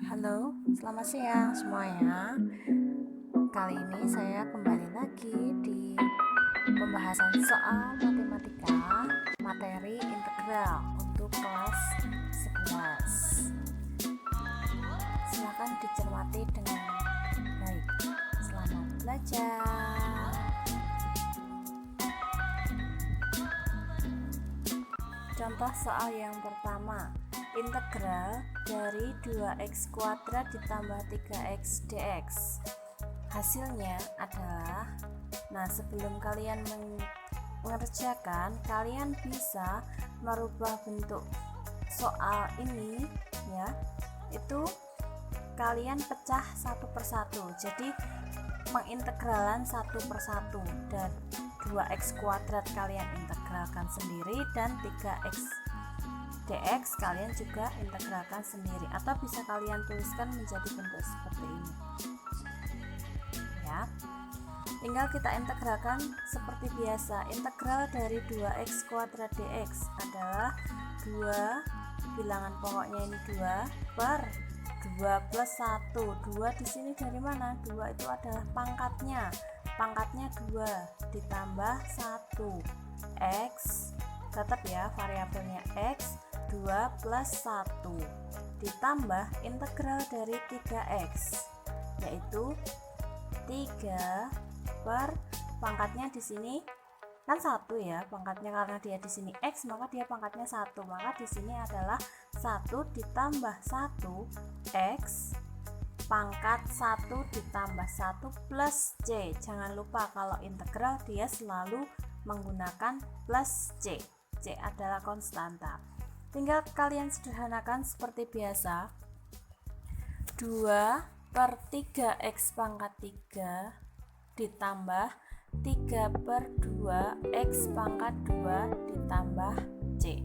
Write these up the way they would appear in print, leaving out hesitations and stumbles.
Halo, selamat siang semuanya. Kali ini saya kembali lagi di pembahasan soal matematika materi integral untuk kelas 11. Silakan dicermati dengan baik. Selamat belajar. Contoh soal yang pertama, integral dari 2x kuadrat ditambah 3x dx. Hasilnya adalah, sebelum kalian mengerjakan, kalian bisa merubah bentuk soal ini ya, itu kalian pecah satu persatu, jadi mengintegralan satu persatu, dan 2x kuadrat kalian integralkan sendiri, dan 3x dx kalian juga integralkan sendiri, atau bisa kalian tuliskan menjadi bentuk seperti ini ya. Tinggal kita integralkan seperti biasa. Integral dari 2x kuadrat dx adalah 2, bilangan pokoknya ini 2 per 2 plus 1. 2 di sini dari mana? 2 itu adalah pangkatnya. Pangkatnya 2 ditambah 1. X, tetap ya variabelnya X, 2 plus 1 ditambah integral dari 3x, yaitu 3 per pangkatnya di sini kan 1 ya, pangkatnya karena dia di sini x, maka dia pangkatnya 1, maka di sini adalah 1 ditambah 1 x pangkat 1 ditambah 1 plus c. Jangan lupa kalau integral dia selalu menggunakan plus c. C adalah konstanta. Tinggal kalian sederhanakan seperti biasa. 2 per 3x pangkat 3 ditambah 3 per 2 x pangkat 2 ditambah c.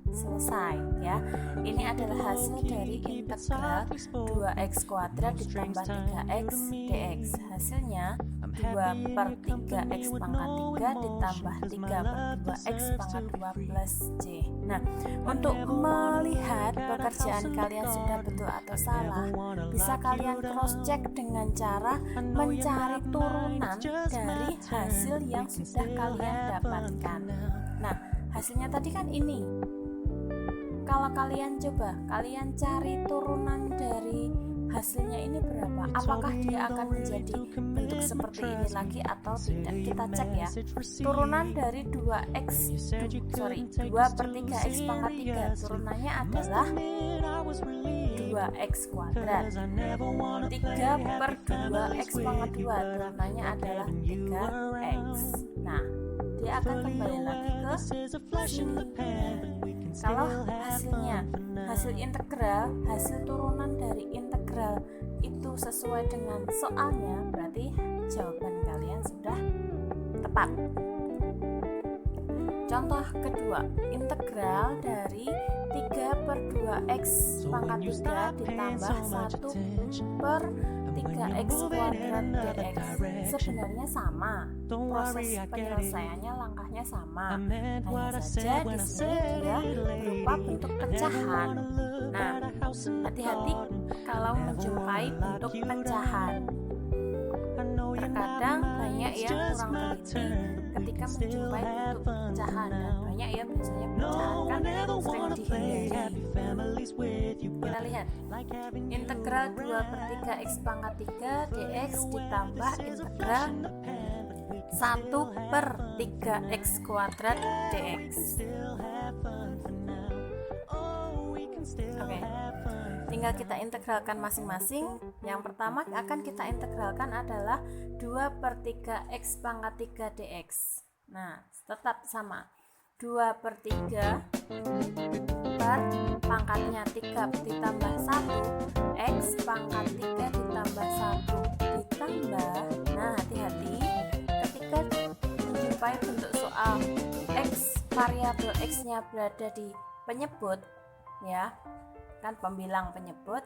Selesai ya. Ini adalah hasil dari integral 2x kuadrat ditambah 3x dx. Hasilnya 2 per 3x pangkat 3 ditambah 3 per 2x pangkat 2 plus c. Nah, untuk melihat pekerjaan kalian sudah betul atau salah, bisa kalian cross check dengan cara mencari turunan dari hasil yang sudah kalian dapatkan. Nah, hasilnya tadi kan ini. Kalau kalian coba, kalian cari turunan dari hasilnya ini berapa? Apakah dia akan menjadi bentuk seperti ini lagi atau tidak? Kita cek ya. Turunan dari 2 per 3x pangkat 3, turunannya adalah 2x kuadrat. 3 per 2x pangkat 2, turunannya adalah 3x. Nah, dia akan kembali lagi ke sini. Kalau hasil integral, hasil turunan dari integral itu sesuai dengan soalnya, berarti jawaban kalian sudah tepat. Contoh kedua, integral dari 3 per 2x pangkat 3 ditambah 1 per 3x kuadrat dx. Sebenarnya sama, proses penyelesaiannya langkahnya sama, hanya saja di sini dia berupa bentuk pecahan. Nah, hati-hati kalau menjumpai bentuk pecahan. Terkadang banyak yang kurang teliti ketika menjumpai bentuk pecahan, dan banyak ya biasanya pecahan kan sering dihindari. Kita lihat integral 2 per 3x pangkat 3 dx ditambah integral 1 per 3x kuadrat dx. Oke, tinggal kita integralkan masing-masing. Yang pertama akan kita integralkan adalah 2 per 3x pangkat 3 dx. Nah, tetap sama, 2 per 3 per pangkatnya 3 ditambah 1 x pangkat 3 ditambah 1 ditambah, nah hati-hati ketika menjumpai bentuk soal x, variabel x nya berada di penyebut ya, kan pembilang penyebut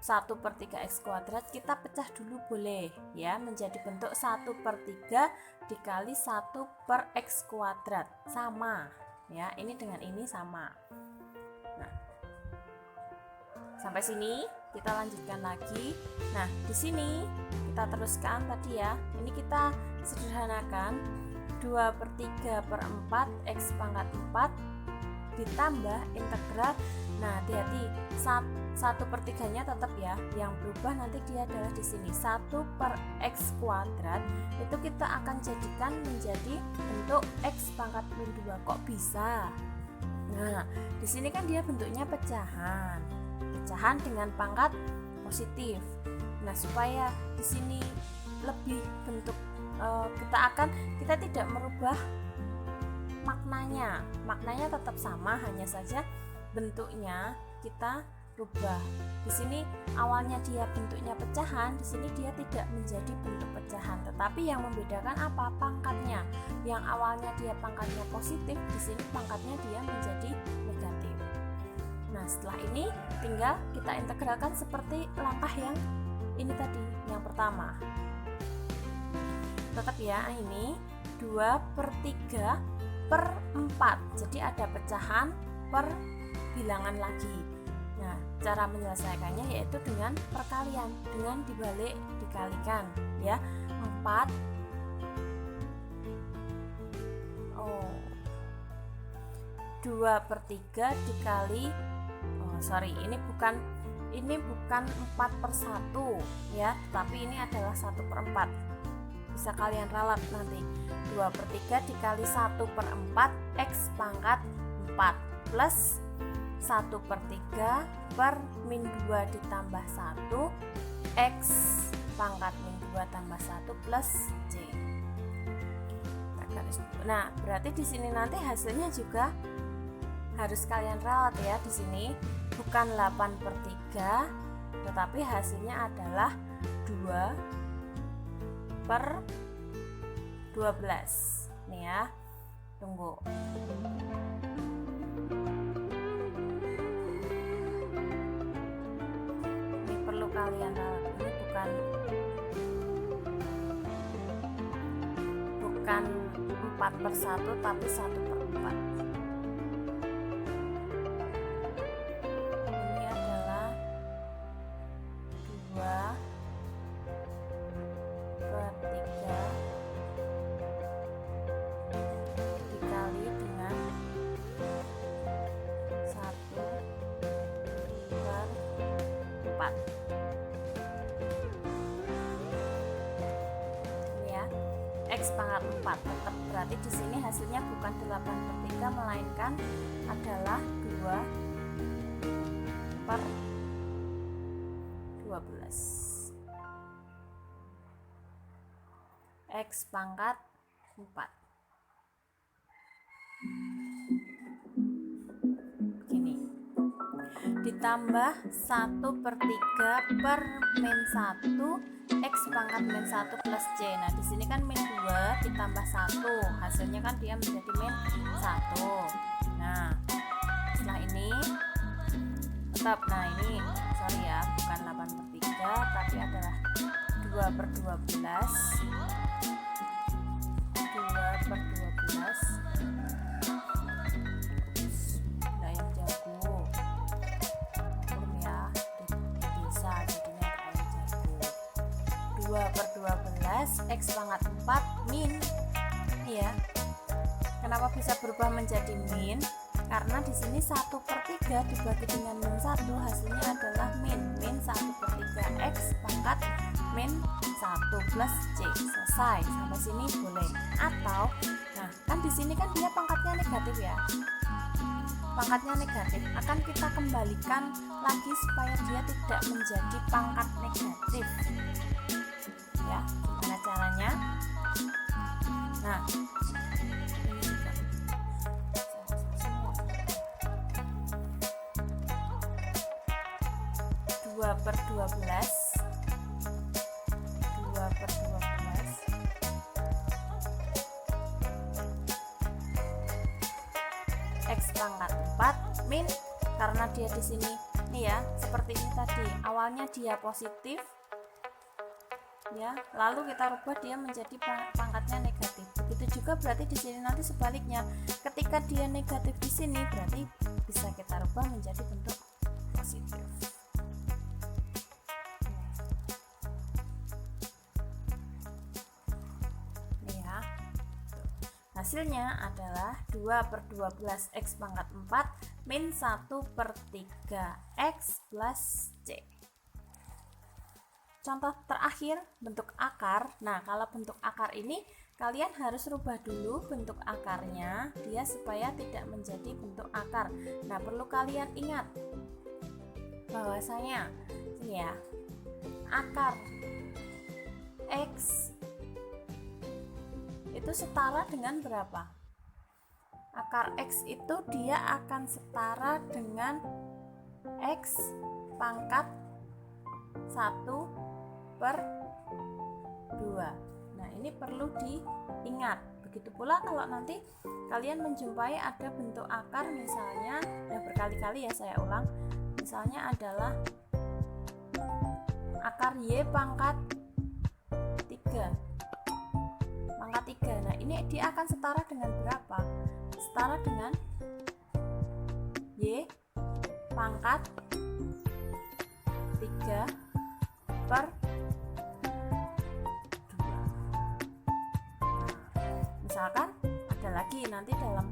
1 per 3x kuadrat, kita pecah dulu boleh ya, menjadi bentuk 1 per 3 dikali 1 per x kuadrat, sama ya, ini dengan ini sama. Nah, sampai sini kita lanjutkan lagi. Nah, di sini kita teruskan tadi ya. Ini kita sederhanakan 2/3/4 X pangkat 4 ditambah integral. Nah, hati-hati, 1/3-nya tetap ya, yang berubah nanti dia adalah di sini 1/x kuadrat. Itu kita akan jadikan menjadi bentuk X pangkat min 2. Kok bisa? Nah, di sini kan dia bentuknya pecahan dengan pangkat positif. Nah, supaya di sini lebih bentuk kita tidak merubah maknanya tetap sama, hanya saja bentuknya kita rubah. Di sini awalnya dia bentuknya pecahan, di sini dia tidak menjadi bentuk pecahan, tetapi yang membedakan apa? Pangkatnya. Yang awalnya dia pangkatnya positif, di sini pangkatnya dia menjadi negatif. Nah, setelah ini tinggal kita integralkan seperti langkah yang ini tadi, yang pertama. Tetap ya, ini 2/3/4. Jadi ada pecahan per bilangan lagi. Nah, cara menyelesaikannya yaitu dengan perkalian, dengan dikalikan ya. 2/3 dikali ini bukan 4/1 ya, tapi ini adalah 1/4. Bisa kalian ralat nanti. 2/3 dikali 1/4 X pangkat 4 plus 1/3 per min 2 ditambah 1 X pangkat min 2 tambah 1 plus C. Nah, berarti di sini nanti hasilnya juga harus kalian ralat ya. Di sini bukan 8/3, tetapi hasilnya adalah 2/12. Nih ya, tunggu. Ini perlu kalian ralat. Ini bukan 4/1 tapi 1/4. Ini adalah 2/3 dikali dengan 1/4. Ini ya, X pangkat 4. Tetap berarti di sini hasilnya bukan 8/3 melainkan adalah 2/12. X pangkat 4. Begini. Ditambah 1/3 per min 1 X pangkat min 1 plus C. Nah, di sini kan min 2 ditambah 1. Hasilnya kan dia menjadi min 1. Nah, setelah ini tetap, nah ini sorry ya, bukan 8/3 tapi adalah 2/12. 2/12. Nah, yang jago ya, di desa jadinya ada ayam jago. 2/12 X pangkat 4 min ya. Kenapa bisa berubah menjadi min? Karena di sini 1/3 dibagi dengan min 1 hasilnya adalah min 1/3 X pangkat min 1 plus C. Selesai, sampai sini boleh. Atau nah, kan di sini kan dia pangkatnya negatif ya. Pangkatnya negatif akan kita kembalikan lagi supaya dia tidak menjadi pangkat negatif. Ya, gimana caranya? Nah, 2/12 X pangkat 4 min, karena dia di sini nih ya, seperti ini tadi. Awalnya dia positif ya, lalu kita rubah dia menjadi pangkatnya negatif. Begitu juga berarti di sini nanti sebaliknya. Ketika dia negatif di sini berarti bisa kita rubah menjadi bentuk positif. Hasilnya adalah 2/12 X pangkat 4 min 1/3 X plus C. Contoh terakhir, bentuk akar. Nah, kalau bentuk akar ini kalian harus rubah dulu bentuk akarnya dia supaya tidak menjadi bentuk akar. Nah, perlu kalian ingat bahwasanya ini ya, akar X itu setara dengan berapa? Akar X itu dia akan setara dengan X pangkat 1/2. Nah, ini perlu diingat. Begitu pula kalau nanti kalian menjumpai ada bentuk akar, misalnya yang berkali-kali ya saya ulang, misalnya adalah akar Y pangkat 3. Nah, ini dia akan setara dengan berapa? Setara dengan Y pangkat 3/2. Misalkan ada lagi nanti dalam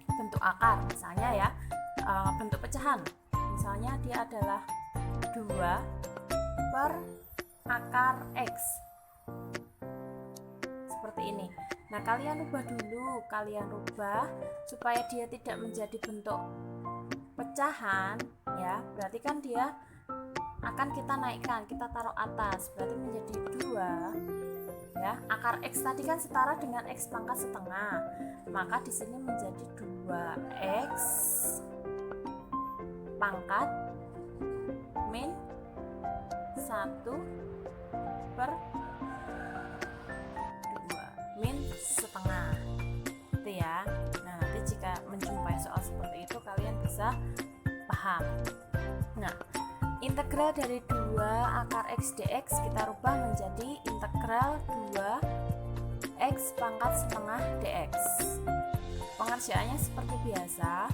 bentuk akar, misalnya ya, bentuk pecahan, misalnya dia adalah 2 per akar X, seperti ini. Nah, kalian rubah dulu, supaya dia tidak menjadi bentuk pecahan ya, berarti kan dia akan kita naikkan, kita taruh atas, berarti menjadi 2 ya. Akar X tadi kan setara dengan X pangkat setengah, maka di sini menjadi 2X pangkat min 1/2 min setengah, itu ya. Nah, nanti jika menjumpai soal seperti itu kalian bisa paham. Nah, integral dari 2 akar X dx kita rubah menjadi integral 2X pangkat setengah dx. Pengerjaannya seperti biasa,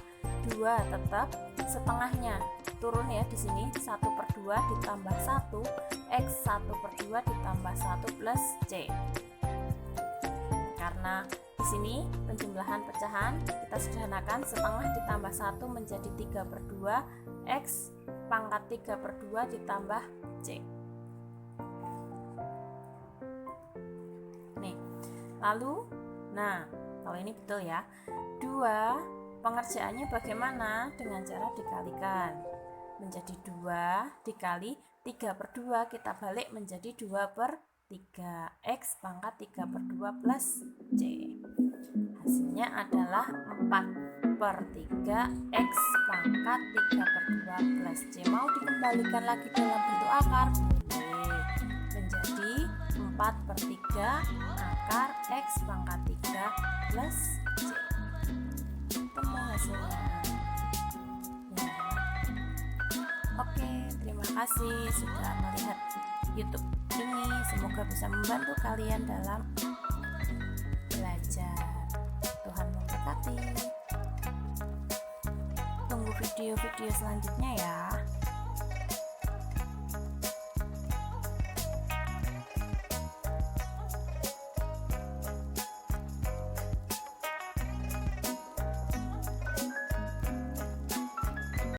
2 tetap, setengahnya turun ya, di sini 1/2 ditambah 1 X 1/2 ditambah 1 plus C. Karena di sini penjumlahan pecahan, kita sederhanakan, setengah ditambah 1 menjadi 3/2 X pangkat 3/2 ditambah C. Nih, lalu, nah kalau ini betul ya, 2 pengerjaannya bagaimana? Dengan cara dikalikan menjadi 2 dikali 3/2, kita balik menjadi 2/3 X pangkat 3/2 plus C. Hasilnya adalah 4/3 X pangkat 3/2 plus C. Mau dikembalikan lagi dalam bentuk akar? Boleh. Menjadi 4/3 akar X pangkat 3 plus C. Ketemu hasilnya ya. Oke, terima kasih sudah melihat YouTube ini, semoga bisa membantu kalian dalam belajar. Tuhan memberkati. Tunggu video-video selanjutnya ya.